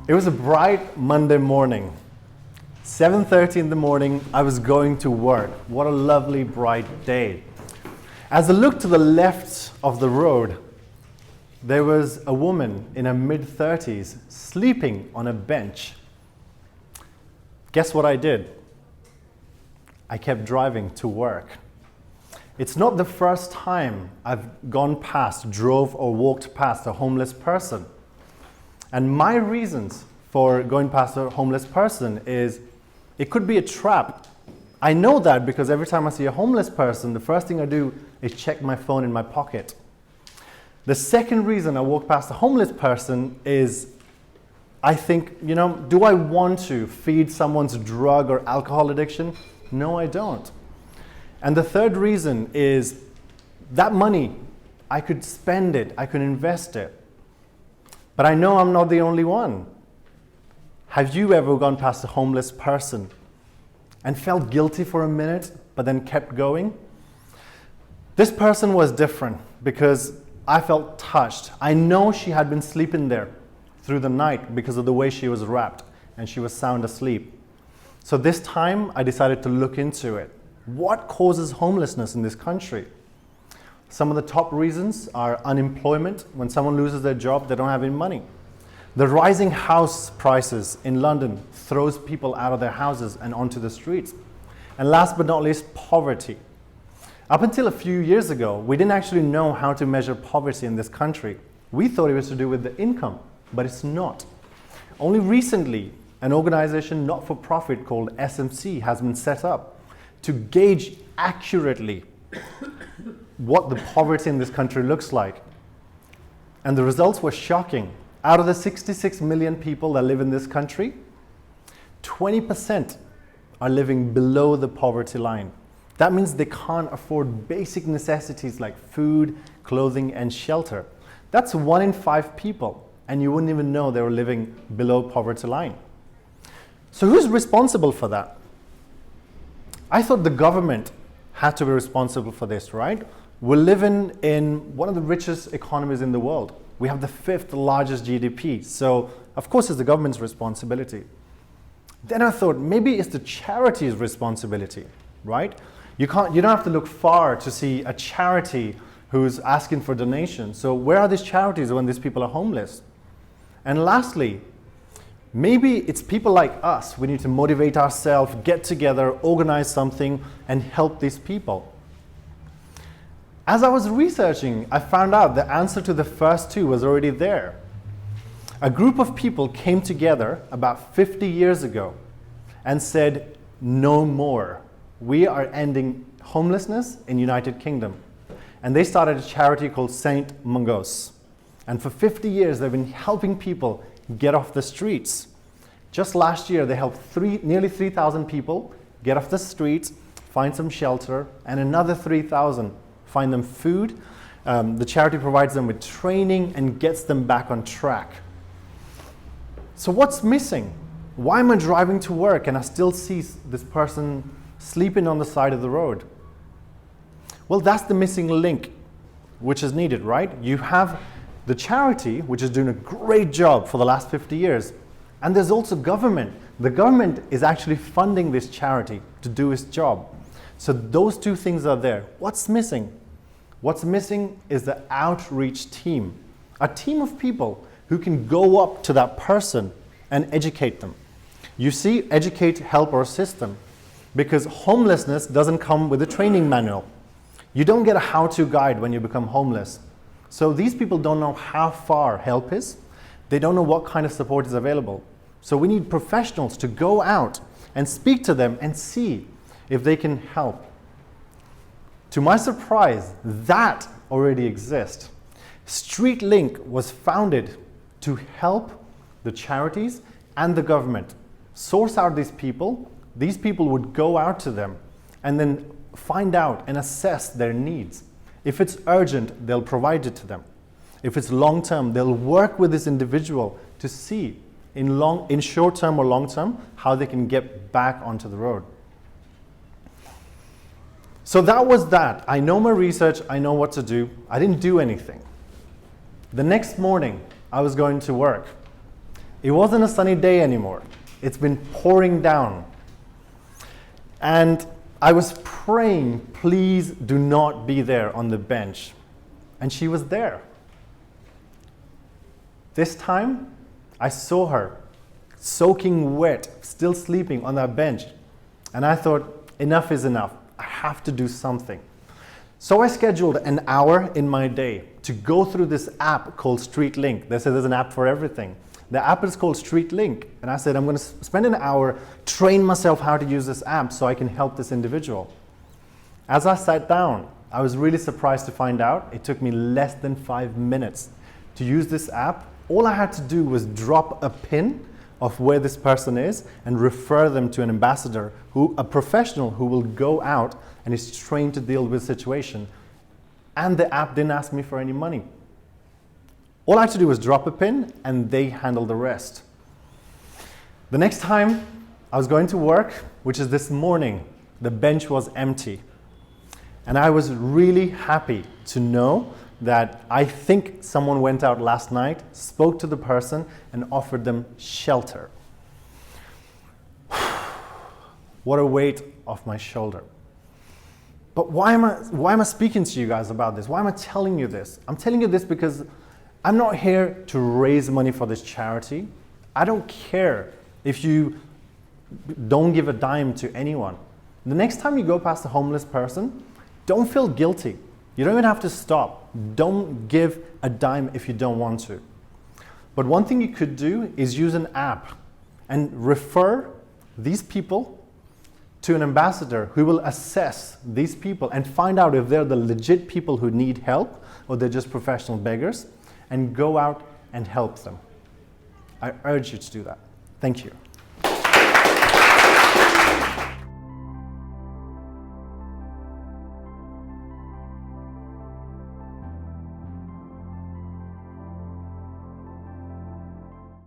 It was a bright Monday morning. 7:30 in the morning, I was going to work. What a lovely bright day. As I looked to the left of the road, there was a woman in her mid-30s sleeping on a bench. Guess what I did? I kept driving to work. It's not the first time I've gone past, drove or walked past a homeless person. And my reasons for going past a homeless person is it could be a trap. I know that because every time I see a homeless person, the first thing I do is check my phone in my pocket. The second reason I walk past a homeless person is I think, do I want to feed someone's drug or alcohol addiction? No, I don't. And the third reason is that money, I could spend it, I could invest it. But I know I'm not the only one. Have you ever gone past a homeless person and felt guilty for a minute, but then kept going? This person was different because I felt touched. I know she had been sleeping there through the night because of the way she was wrapped and she was sound asleep. So this time I decided to look into it. What causes homelessness in this country? Some of the top reasons are unemployment. When someone loses their job, they don't have any money. The rising house prices in London throws people out of their houses and onto the streets. And last but not least, poverty. Up until a few years ago, we didn't actually know how to measure poverty in this country. We thought it was to do with the income, but it's not. Only recently, an organization not for profit called SMC has been set up to gauge accurately what the poverty in this country looks like. And the results were shocking. Out of the 66 million people that live in this country, 20% are living below the poverty line. That means they can't afford basic necessities like food, clothing, and shelter. That's 1 in 5 people, and you wouldn't even know they were living below poverty line. So who's responsible for that? I thought the government had to be responsible for this, right? We're living in one of the richest economies in the world. We have the 5th largest GDP. So of course it's the government's responsibility. Then I thought maybe it's the charity's responsibility, right? You don't have to look far to see a charity who's asking for donations. So where are these charities when these people are homeless? And lastly, maybe it's people like us. We need to motivate ourselves, get together, organize something, and help these people. As I was researching, I found out the answer to the first two was already there. A group of people came together about 50 years ago and said, no more. We are ending homelessness in United Kingdom. And they started a charity called St. Mungos. And for 50 years, they've been helping people get off the streets. Just last year, they helped nearly 3,000 people get off the streets, find some shelter, and another 3,000 find them food. The charity provides them with training and gets them back on track. So what's missing? Why am I driving to work and I still see this person sleeping on the side of the road? Well, that's the missing link which is needed, right? You have the charity, which is doing a great job for the last 50 years. And there's also government. The government is actually funding this charity to do its job. So those two things are there. What's missing? What's missing is the outreach team. A team of people who can go up to that person and educate them. You see, educate, help, or assist them. Because homelessness doesn't come with a training manual. You don't get a how-to guide when you become homeless. So these people don't know how far help is. They don't know what kind of support is available. So we need professionals to go out and speak to them and see if they can help. To my surprise, that already exists. Streetlink was founded to help the charities and the government source out these people. These people would go out to them and then find out and assess their needs. If it's urgent, they'll provide it to them. If it's long term, they'll work with this individual to see in short term or long term how they can get back onto the road. So that was that. I know my research, I know what to do. I didn't do anything. The next morning, I was going to work. It wasn't a sunny day anymore. It's been pouring down. And I was praying, please do not be there on the bench. And she was there. This time, I saw her soaking wet, still sleeping on that bench. And I thought, enough is enough. I have to do something. So I scheduled an hour in my day to go through this app called Streetlink. They said there's an app for everything. The app is called Streetlink. And I said, I'm going to spend an hour, train myself how to use this app so I can help this individual. As I sat down, I was really surprised to find out it took me less than 5 minutes to use this app. All I had to do was drop a pin of where this person is and refer them to an ambassador, a professional who will go out and is trained to deal with the situation. And the app didn't ask me for any money. All I had to do was drop a pin and they handled the rest. The next time I was going to work, which is this morning, the bench was empty. And I was really happy to know that I think someone went out last night, spoke to the person, and offered them shelter. What a weight off my shoulder. But why am I speaking to you guys about this? Why am I telling you this? I'm telling you this because I'm not here to raise money for this charity. I don't care if you don't give a dime to anyone. The next time you go past a homeless person, don't feel guilty. You don't even have to stop. Don't give a dime if you don't want to. But one thing you could do is use an app and refer these people to an ambassador who will assess these people and find out if they're the legit people who need help or they're just professional beggars, and go out and help them. I urge you to do that. Thank you.